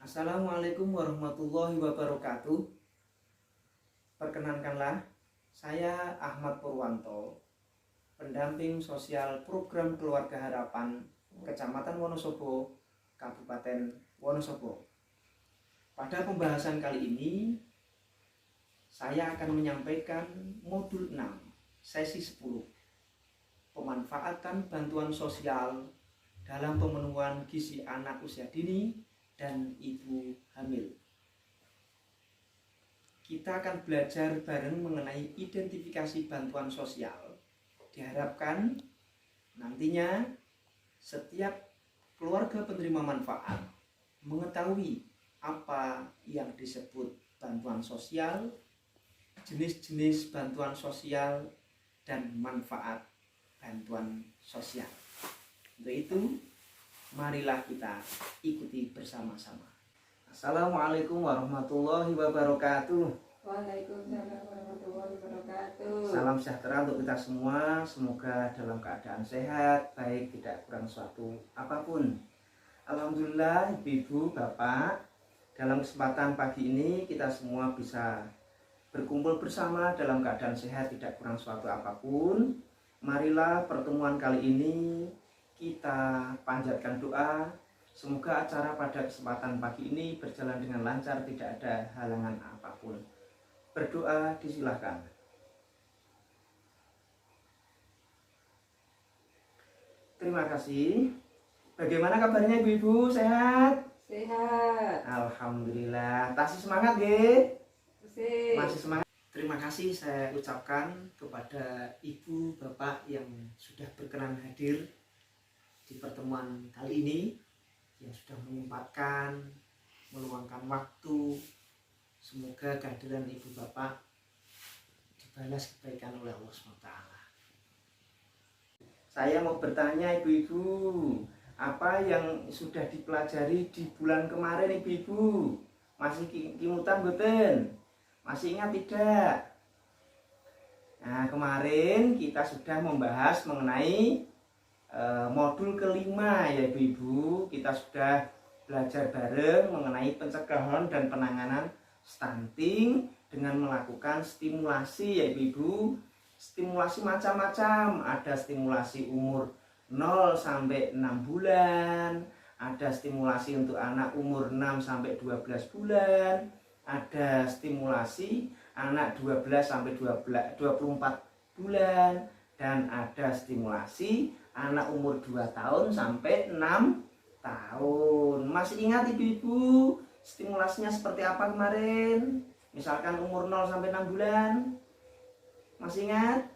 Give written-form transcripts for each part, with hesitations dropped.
Assalamualaikum warahmatullahi wabarakatuh. Perkenankanlah, saya Ahmad Purwanto, pendamping sosial program Keluarga Harapan Kecamatan Wonosobo, Kabupaten Wonosobo. Pada pembahasan kali ini, saya akan menyampaikan modul 6, sesi 10, pemanfaatan bantuan sosial dalam pemenuhan gizi anak usia dini dan ibu hamil. Kita akan belajar bareng mengenai identifikasi bantuan sosial. Diharapkan nantinya setiap keluarga penerima manfaat mengetahui apa yang disebut bantuan sosial, jenis-jenis bantuan sosial, dan manfaat bantuan sosial. Untuk itu, marilah kita ikuti bersama-sama. Assalamualaikum warahmatullahi wabarakatuh. Waalaikumsalam warahmatullahi wabarakatuh. Salam sejahtera untuk kita semua. Semoga dalam keadaan sehat, baik, tidak kurang suatu apapun. Alhamdulillah, ibu-ibu, bapak, dalam kesempatan pagi ini kita semua bisa berkumpul bersama dalam keadaan sehat, tidak kurang suatu apapun. Marilah pertemuan kali ini kita panjatkan doa. Semoga acara pada kesempatan pagi ini berjalan dengan lancar, tidak ada halangan apapun. Berdoa disilahkan. Terima kasih. Bagaimana kabarnya ibu-ibu? Sehat? Sehat. Alhamdulillah. Masih semangat ya? Masih semangat. Terima kasih saya ucapkan kepada ibu, bapak yang sudah berkenan hadir di pertemuan kali ini, yang sudah menyempatkan meluangkan waktu. Semoga kehadiran ibu bapak dibalas kebaikan oleh Allah SWT. Saya mau bertanya ibu-ibu, apa yang sudah dipelajari di bulan kemarin ibu-ibu? Masih kimutan betul? Masih ingat tidak? Nah, kemarin kita sudah membahas mengenai modul kelima ya ibu-ibu. Kita sudah belajar bareng mengenai pencegahan dan penanganan stunting dengan melakukan stimulasi ya ibu-ibu. Stimulasi macam-macam, ada stimulasi umur 0 sampai 6 bulan, ada stimulasi untuk anak umur 6 sampai 12 bulan, ada stimulasi anak 12 sampai 24 bulan, dan ada stimulasi anak umur 2 tahun sampai 6 tahun. Masih ingat ibu-ibu stimulasinya seperti apa kemarin? Misalkan umur 0 sampai 6 bulan. Masih ingat?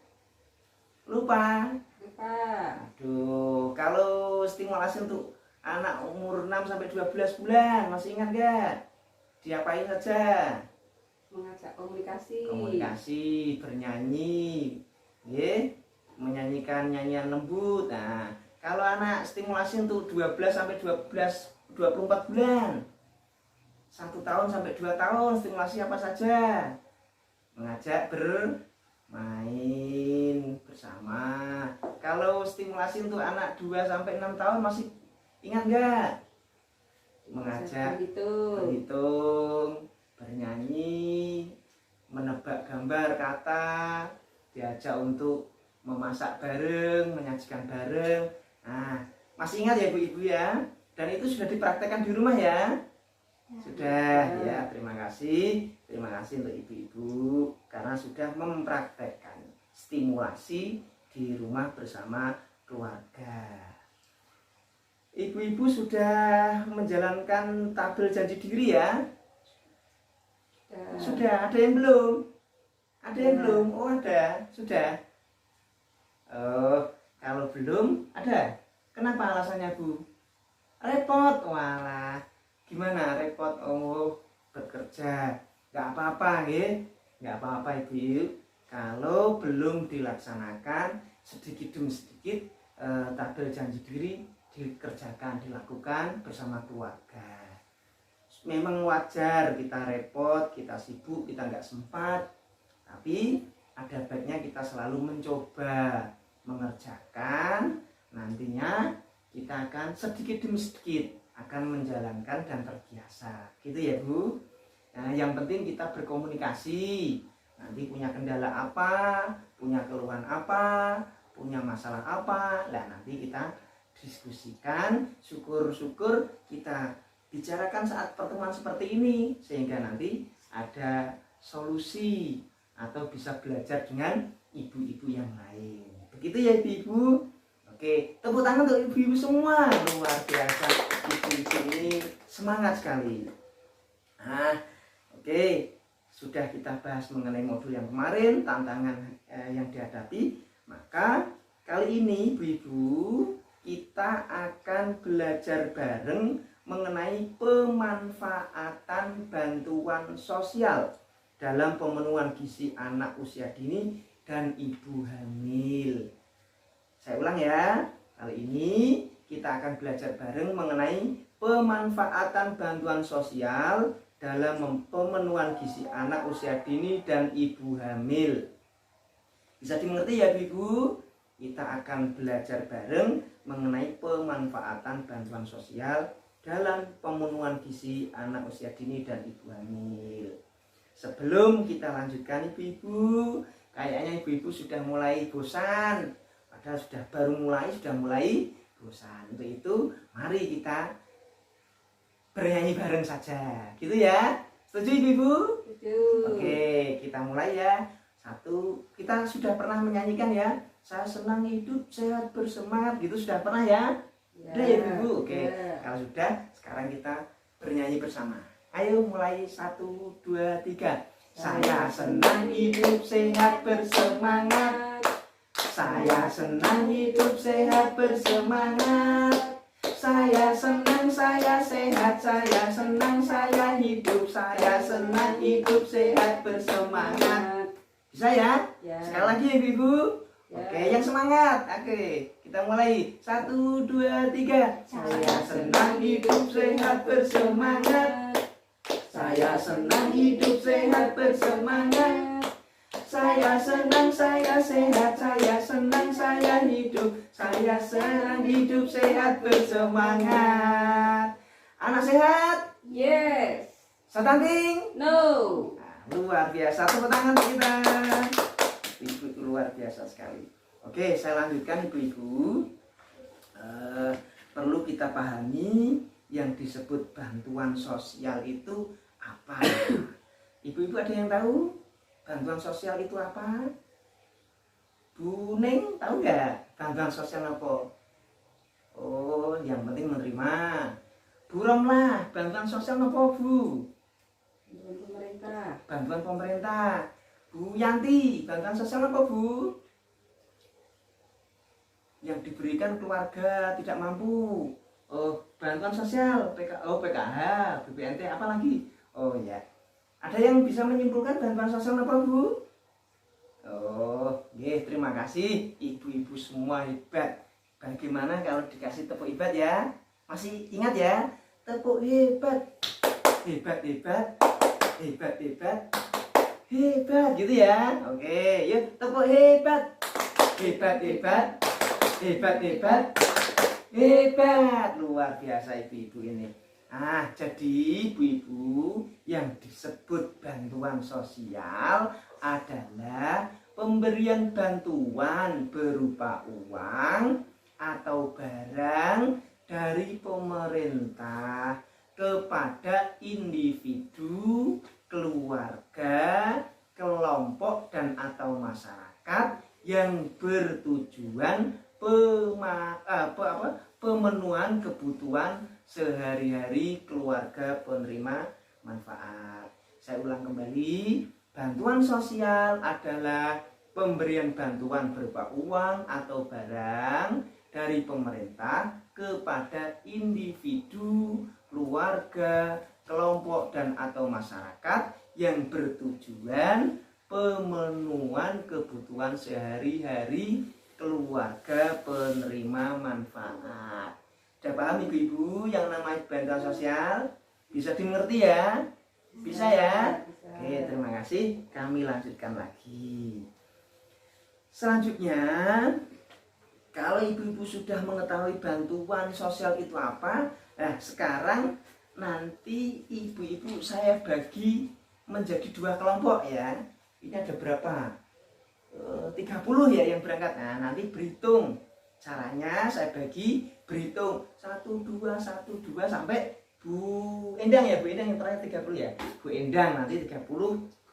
Lupa? Aduh, kalau stimulasi untuk anak umur 6 sampai 12 bulan, masih ingat gak? Diapain saja? Mengajak komunikasi. Komunikasi, bernyanyi, menyanyikan nyanyian lembut. Nah, kalau anak stimulasi untuk 12 sampai 24 bulan, 1 tahun sampai 2 tahun, stimulasi apa saja? Mengajak bermain bersama. Kalau stimulasi untuk anak 2 sampai 6 tahun masih ingat enggak? Mengajak berhitung, bernyanyi, menebak gambar kata, diajak untuk memasak bareng, menyajikan bareng. Nah, masih ingat ya ibu-ibu ya? Dan itu sudah dipraktekkan di rumah ya? Sudah ya, terima kasih. Terima kasih untuk ibu-ibu karena sudah mempraktekkan stimulasi di rumah bersama keluarga. Ibu-ibu sudah menjalankan tabel janji diri ya? Sudah, ada yang belum? Ada yang belum? Oh ada, sudah. Oh, kalau belum ada. Kenapa alasannya Bu? Repot, walah. Gimana repot? Oh, bekerja. Gak apa-apa ya, gak apa-apa ibu. Kalau belum dilaksanakan sedikit demi sedikit tabel janji diri dikerjakan, dilakukan bersama keluarga. Memang wajar kita repot, kita sibuk, kita nggak sempat, tapi ada baiknya kita selalu mencoba mengerjakan. Nantinya kita akan sedikit demi sedikit akan menjalankan dan terbiasa. Gitu ya Bu. Nah, yang penting kita berkomunikasi. Nanti punya kendala apa, punya keluhan apa, punya masalah apa, nah nanti kita diskusikan, syukur-syukur kita bicarakan saat pertemuan seperti ini, sehingga nanti ada solusi atau bisa belajar dengan ibu-ibu yang lain. Begitu ya ibu-ibu. Oke, tepuk tangan untuk ibu-ibu semua. Luar biasa, ibu-ibu ini semangat sekali. Nah, oke, sudah kita bahas mengenai modul yang kemarin, tantangan yang dihadapi. Maka kali ini ibu-ibu kita akan belajar bareng mengenai pemanfaatan bantuan sosial dalam pemenuhan gizi anak usia dini dan ibu hamil. Saya ulang ya, kali ini kita akan belajar bareng mengenai pemanfaatan bantuan sosial dalam pemenuhan gizi anak usia dini dan ibu hamil. Bisa dimengerti ya Ibu? Kita akan belajar bareng mengenai pemanfaatan bantuan sosial dalam pemenuhan gizi anak usia dini dan ibu hamil. Sebelum kita lanjutkan ibu-ibu, kayaknya ibu-ibu sudah mulai bosan. Padahal sudah mulai bosan. Untuk itu mari kita bernyanyi bareng saja, gitu ya. Setuju ibu-ibu? Setuju. Oke, kita mulai ya. Satu, kita sudah pernah menyanyikan ya. Saya senang hidup, sehat, bersemangat, gitu sudah pernah ya? Sudah ya ibu? Oke, kalau sudah, sekarang kita bernyanyi bersama. Ayo mulai 1, 2, 3. Saya senang hidup, sehat, bersemangat. Saya senang hidup, sehat, bersemangat. Saya senang, saya sehat, saya senang, saya hidup. Saya senang hidup, sehat, bersemangat. Bisa ya? Ya. Sekali lagi ibu-ibu. Ya. Oke, yang semangat. Oke, kita mulai. 1, 2, 3. Saya senang hidup, sehat, bersemangat. Saya senang hidup, sehat, bersemangat. Saya senang, saya sehat, saya senang, saya hidup. Saya senang hidup, sehat, bersemangat. Anak sehat? Yes. Stunting? No. Nah, luar biasa, tepuk tangan untuk kita. Ibu itu luar biasa sekali. Oke, saya lanjutkan ibu-ibu. Perlu kita pahami yang disebut bantuan sosial itu apa. Ibu-ibu ada yang tahu bantuan sosial itu apa? Bu Neng tahu nggak bantuan sosial apa? Oh, yang penting menerima. Bu Romlah, bantuan sosial apa Bu? Bantuan pemerintah. Bantuan pemerintah. Bu Yanti, bantuan sosial apa Bu? Yang diberikan keluarga tidak mampu. Oh, bantuan sosial, PKH, BPNT, apa lagi? Oh ya, ada yang bisa menyimpulkan bantuan sosial apa Bu? Oh, terima kasih ibu-ibu semua hebat. Bagaimana kalau dikasih tepuk hebat ya? Masih ingat ya? Tepuk hebat, hebat, hebat, hebat, hebat, hebat, gitu ya? Oke, yuk tepuk hebat, hebat, hebat, hebat, hebat, hebat. Luar biasa ibu-ibu ini. Jadi ibu-ibu yang disebut bantuan sosial adalah pemberian bantuan berupa uang atau barang dari pemerintah kepada individu, keluarga, kelompok dan atau masyarakat yang bertujuan pemenuhan kebutuhan sehari-hari keluarga penerima manfaat. Saya ulang kembali, bantuan sosial adalah pemberian bantuan berupa uang atau barang dari pemerintah kepada individu, keluarga, kelompok dan atau masyarakat yang bertujuan pemenuhan kebutuhan sehari-hari keluarga penerima manfaat. Sudah paham ibu-ibu yang namanya bantuan sosial? Bisa dimengerti ya? Bisa ya? Bisa. Oke, terima kasih. Kami lanjutkan lagi. Selanjutnya, Kalau ibu-ibu sudah mengetahui bantuan sosial itu apa, nah sekarang nanti ibu-ibu saya bagi menjadi 2 kelompok ya. Ini ada berapa? 30 ya yang berangkat. Nah, nanti berhitung. Caranya saya bagi berhitung 1 2 1 2 sampai Bu Endang ya, Bu Endang yang terakhir 30 ya. Bu Endang nanti 30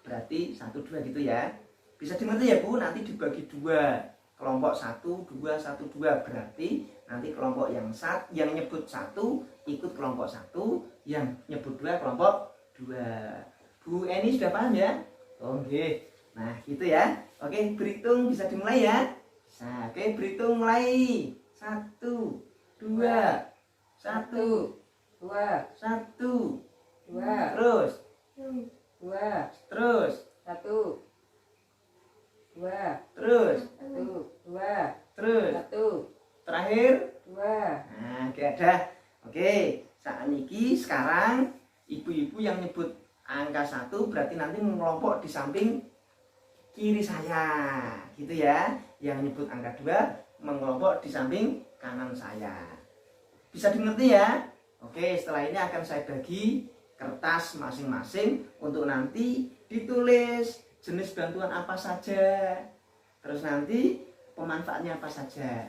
berarti 1 2 gitu ya. Bisa dimengerti ya Bu, nanti dibagi 2. Kelompok 1 2 1 2 berarti nanti kelompok yang nyebut 1 ikut kelompok 1, yang nyebut 2 kelompok 2. Bu Eni sudah paham ya? Oke. Nah, gitu ya. Oke, berhitung bisa dimulai ya. Nah, oke, berhitung mulai. 1 2 1 2 1 2 terus 2 terus 1 2 terus 1 2 terus 1 terakhir 2. nah oke ada. Oke, saat ini sekarang ibu-ibu yang nyebut angka 1 berarti nanti mengelompok di samping kiri saya gitu ya. Yang nyebut angka 2 mengelompok di samping kanan saya. Bisa dimengerti ya? Oke, setelah ini akan saya bagi kertas masing-masing untuk nanti ditulis jenis bantuan apa saja, terus nanti pemanfaatnya apa saja.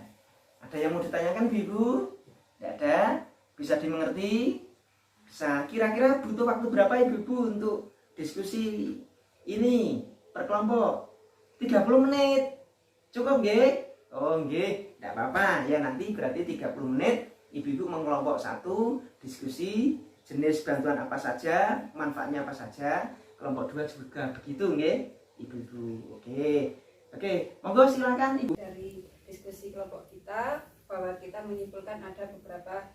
Ada yang mau ditanyakan Ibu? Tidak ada? Bisa dimengerti? Bisa. Kira-kira butuh waktu berapa Ibu untuk diskusi ini per kelompok? 30 menit. Cukup nggih? Oh nggih, tidak apa-apa. Ya nanti berarti 30 menit Ibu-ibu mengelompok 1 diskusi jenis bantuan apa saja, manfaatnya apa saja. Kelompok 2 juga begitu nggih, Ibu-ibu. Oke. Oke, monggo silakan Ibu. Dari diskusi kelompok kita bahwa kita menyimpulkan ada beberapa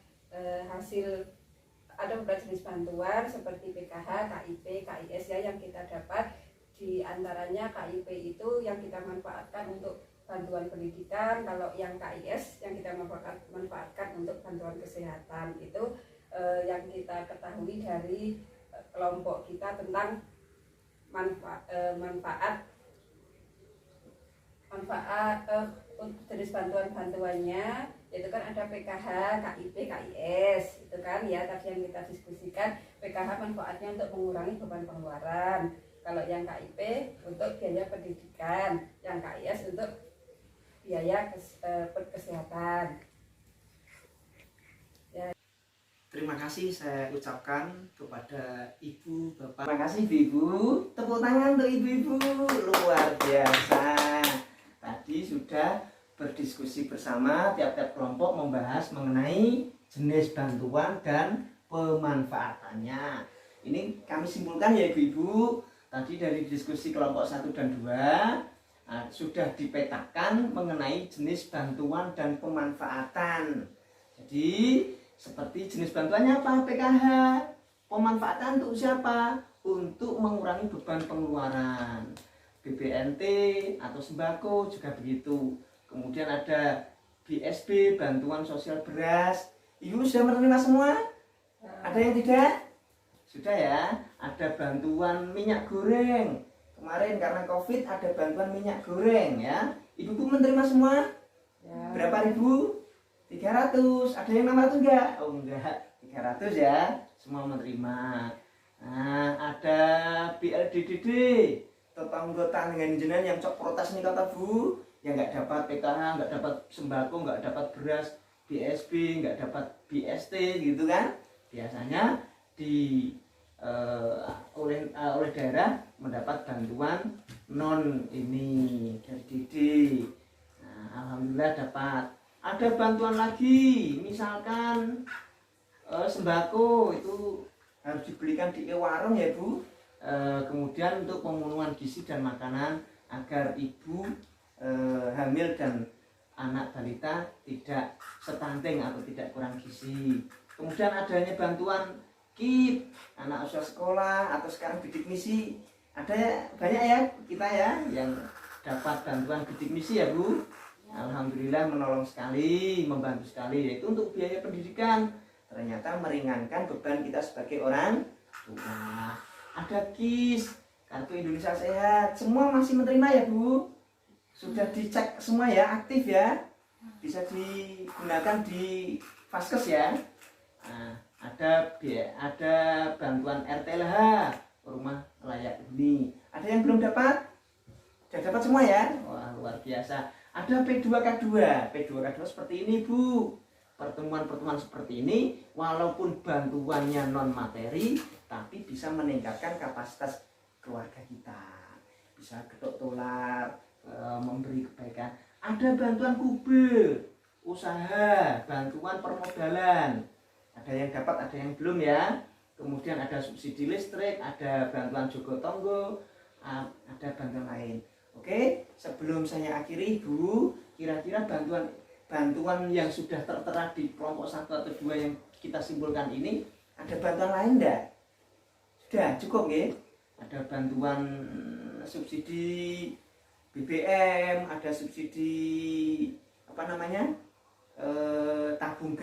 ada beberapa jenis bantuan seperti PKH, KIP, KIS ya yang kita dapat. Di antaranya KIP itu yang kita manfaatkan untuk bantuan pendidikan, kalau yang KIS yang kita manfaatkan untuk bantuan kesehatan. Itu yang kita ketahui dari kelompok kita tentang manfaat untuk jenis bantuannya, itu kan ada PKH, KIP, KIS itu kan ya tadi yang kita diskusikan. PKH manfaatnya untuk mengurangi beban pengeluaran, kalau yang KIP untuk biaya pendidikan, yang KIS untuk biaya kesehatan ya. Terima kasih saya ucapkan kepada Ibu, Bapak. Terima kasih Ibu. Tepuk tangan untuk Ibu-ibu. Luar biasa. Tadi sudah berdiskusi bersama, tiap-tiap kelompok membahas mengenai jenis bantuan dan pemanfaatannya. Ini kami simpulkan ya Ibu-ibu. Tadi dari diskusi kelompok 1 dan 2 sudah dipetakan mengenai jenis bantuan dan pemanfaatan. Jadi seperti jenis bantuannya apa? PKH. Pemanfaatan untuk siapa? Untuk mengurangi beban pengeluaran. BBNT atau sembako juga begitu. Kemudian ada BSB, bantuan sosial beras. Ibu sudah menerima semua? Ada yang tidak? Sudah ya. Ada bantuan minyak goreng. Kemarin karena COVID ada bantuan minyak goreng ya. Ibu menerima semua? Ya. Berapa ribu? 300. Ada yang 600 enggak? Oh enggak, 300 ya. Semua menerima. Nah, ada BLDDD. Tetangga dengan jenengan yang cok protes nih kata Bu, yang enggak dapat PKH, enggak dapat sembako, enggak dapat beras, BSB, enggak dapat BST gitu kan. Biasanya oleh daerah mendapat bantuan non ini dari DD. Nah, alhamdulillah dapat. Ada bantuan lagi, misalkan sembako itu harus dibelikan di warung ya Bu. Kemudian untuk pemenuhan gizi dan makanan agar ibu hamil dan anak balita tidak stunting atau tidak kurang gizi. Kemudian adanya bantuan KIP, anak usia sekolah atau sekarang bidik misi. Ada banyak ya kita ya yang dapat bantuan bidik misi ya Bu. Alhamdulillah menolong sekali, membantu sekali, yaitu untuk biaya pendidikan. Ternyata meringankan beban kita sebagai orang tua. Ada KIS, Kartu Indonesia Sehat, semua masih menerima ya Bu. Sudah dicek semua ya, aktif ya. bisa digunakan di Vaskes ya. Nah, ada bantuan RTLH, rumah layak huni. Ada yang belum dapat? Sudah dapat semua ya? Wah, luar biasa. Ada P2K2. P2K2 seperti ini, Bu. Pertemuan-pertemuan seperti ini walaupun bantuannya non materi tapi bisa meningkatkan kapasitas keluarga kita. Bisa ketok tular, memberi kebaikan. Ada bantuan Kube, usaha, bantuan permodalan. Ada yang dapat, ada yang belum ya. Kemudian ada subsidi listrik, ada bantuan Jogotongo, ada bantuan lain. Oke, sebelum saya akhiri Bu, kira-kira bantuan yang sudah tertera di kelompok 1 atau 2 yang kita simpulkan ini, ada bantuan lain enggak? Sudah cukup ya? Ada bantuan subsidi BBM, ada subsidi tabung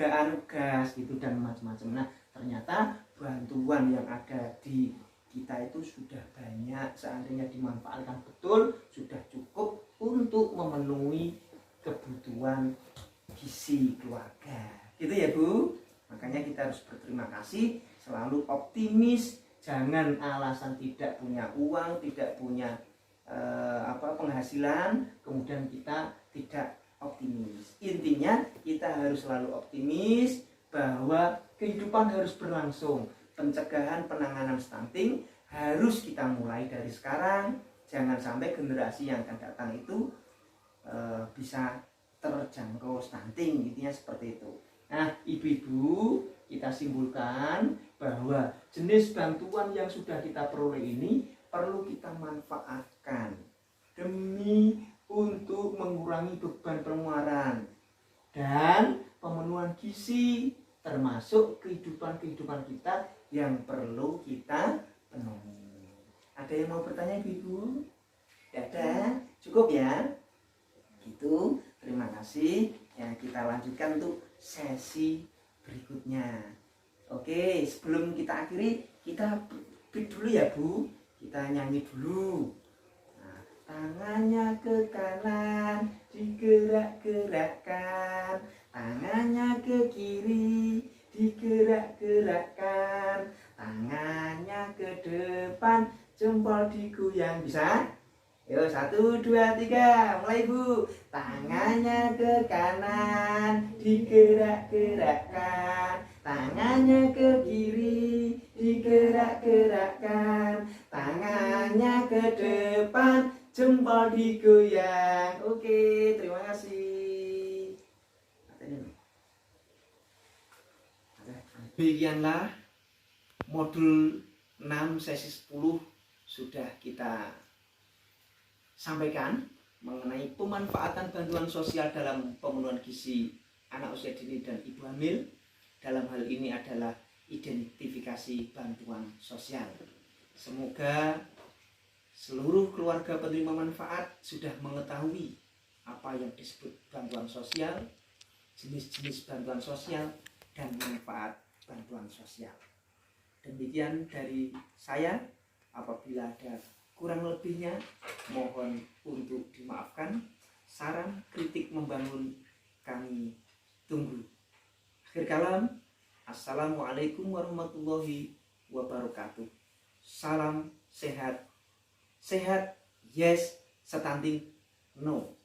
gas gitu dan macam-macam. Nah, ternyata bantuan yang ada di kita itu sudah banyak, seandainya dimanfaatkan betul sudah cukup untuk memenuhi kebutuhan gizi keluarga. Gitu ya Bu. Makanya kita harus berterima kasih, selalu optimis, jangan alasan tidak punya uang, tidak punya penghasilan kemudian kita tidak optimis. Intinya kita harus selalu optimis bahwa kehidupan harus berlangsung. Pencegahan penanganan stunting harus kita mulai dari sekarang. Jangan sampai generasi yang akan datang itu bisa terjangkau stunting, intinya seperti itu. Nah, ibu-ibu, kita simpulkan bahwa jenis bantuan yang sudah kita peroleh ini perlu kita manfaatkan demi untuk mengurangi beban pengeluaran dan pemenuhan gizi, termasuk kehidupan kita yang perlu kita penuhi. Ada yang mau bertanya Ibu? Tidak ada? Cukup ya? Gitu. Terima kasih. Ya, kita lanjutkan untuk sesi berikutnya. Oke, sebelum kita akhiri, kita break dulu ya Bu. Kita nyanyi dulu. Nah, tangannya ke kanan, digerak-gerakkan. Tangannya ke kiri, digerak-gerakkan. Tangannya ke depan, jempol digoyang. Bisa? Yuk, 1, 2, 3, mulai Bu. Tangannya ke kanan, digerak-gerakkan. Tangannya ke kiri, digerak-gerakkan. Tangannya ke depan, jempol digoyang. Oke, terima kasih. Demikianlah modul 6 sesi 10 sudah kita sampaikan mengenai pemanfaatan bantuan sosial dalam pemenuhan gizi anak usia dini dan ibu hamil. Dalam hal ini adalah identifikasi bantuan sosial. Semoga seluruh keluarga penerima manfaat sudah mengetahui apa yang disebut bantuan sosial, jenis-jenis bantuan sosial, dan manfaat bantuan sosial. Demikian dari saya. Apabila ada kurang lebihnya, mohon untuk dimaafkan. Saran kritik membangun kami tunggu. Akhir kalam, assalamualaikum warahmatullahi wabarakatuh. Salam sehat. Sehat yes, stunting no.